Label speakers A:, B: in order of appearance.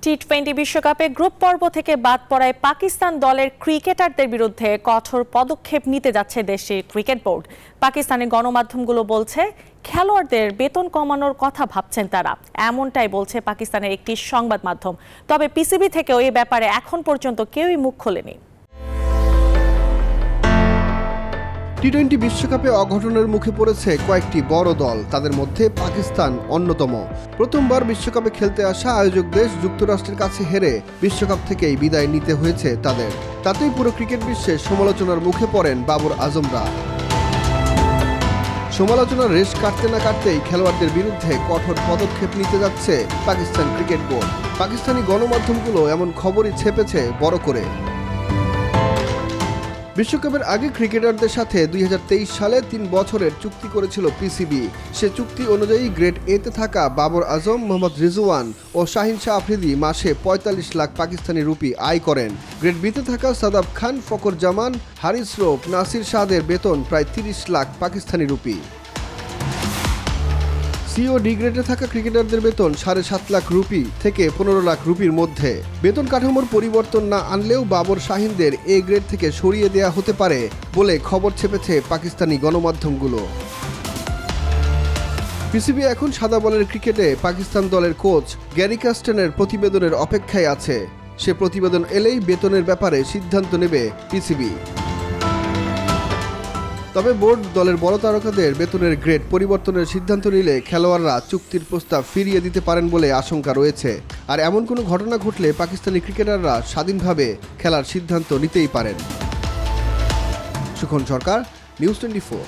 A: টি-20 বিশ্বকাপে গ্রুপ পর্ব থেকে বাদ পড়ায় পাকিস্তান দলের ক্রিকেটারদের বিরুদ্ধে কঠোর পদক্ষেপ নিতে যাচ্ছে দেশটির ক্রিকেট বোর্ড। পাকিস্তানি গণমাধ্যমগুলো বলছে খেলোয়াড়দের বেতন কমানোর কথা ভাবছেন তারা, এমনটাই বলছে পাকিস্তানের একটি সংবাদ মাধ্যম। তবে পিসিবি থেকেও এই ব্যাপারে এখন পর্যন্ত কেউই মুখ খোলেনি।
B: টি-20 বিশ্বকাপে অঘটনের মুখে পড়েছে কয়েকটি বড় দল, তাদের মধ্যে পাকিস্তান অন্যতম। প্রথমবার বিশ্বকাপে খেলতে আসা আয়োজক দেশ যুক্তরাষ্ট্রের কাছে হেরে বিশ্বকাপ থেকেই বিদায় নিতে হয়েছে তাদের। তাতেই পুরো ক্রিকেট বিশ্বে সমালোচনার মুখে পড়েন বাবর আজমরা। সমালোচনার রেশ কাটতে না কাটতেই খেলোয়াড়দের বিরুদ্ধে কঠোর পদক্ষেপ নিতে যাচ্ছে পাকিস্তান ক্রিকেট বোর্ড। পাকিস্তানি গণমাধ্যমগুলো এমন খবরই ছেপেছে বড় করে। বিশ্বকাপের আগে ক্রিকেটারদের সাথে 2023 সালে 3 বছরের চুক্তি করেছিল পিসিবি। সে চুক্তি অনুযায়ী গ্রেড এতে থাকা বাবর আজম, মোহাম্মদ রিজওয়ান ও শাহিন শাহ আফ্রিদি মাসে 45 লাখ পাকিস্তানি রুপি আয় করেন। গ্রেড বিতে থাকা সাদাব খান, ফকর জামান, হারিস রৌফ, নাসির শাহদের বেতন প্রায় 30 লাখ পাকিস্তানি রুপি। সি ও ডি গ্রেডে থাকা ক্রিকেটারদের বেতন 7.5 লাখ রুপি থেকে 15 লাখ রুপির মধ্যে। বেতন কাঠামোর পরিবর্তন না আনলেও বাবর শাহিনদের এ গ্রেড থেকে সরিয়ে দেয়া হতে পারে বলে খবর ছেপেছে পাকিস্তানি গণমাধ্যমগুলো। পিসিবি এখন সাদা বলের ক্রিকেটে পাকিস্তান দলের কোচ গ্যারি কাস্টেনের প্রতিবেদনের অপেক্ষায় আছে। সে প্রতিবেদন এলেই বেতনের ব্যাপারে সিদ্ধান্ত নেবে পিসিবি। তবে বোর্ড দলের বড় তারকাদের বেতনের গ্রেড পরিবর্তনের সিদ্ধান্ত নিলে খেলোয়াড়রা চুক্তির প্রস্তাব ফিরিয়ে দিতে পারেন বলে আশঙ্কা রয়েছে। আর এমন কোনো ঘটনা ঘটলে পাকিস্তানি ক্রিকেটাররা স্বাধীনভাবে খেলার সিদ্ধান্ত নিতেই পারেন। সুখন সরকার, নিউজ 24।